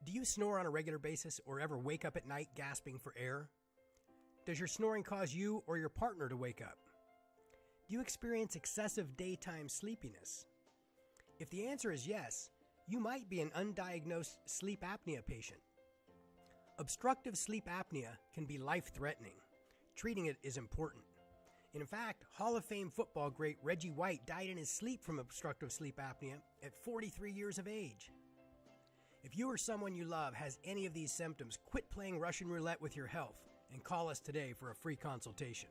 Do you snore on a regular basis or ever wake up at night gasping for air? Does your snoring cause you or your partner to wake up? Do you experience excessive daytime sleepiness? If the answer is yes, you might be an undiagnosed sleep apnea patient. Obstructive sleep apnea can be life-threatening. Treating it is important. In fact, Hall of Fame football great Reggie White died in his sleep from obstructive sleep apnea at 43 years of age. If you or someone you love has any of these symptoms, quit playing Russian roulette with your health and call us today for a free consultation.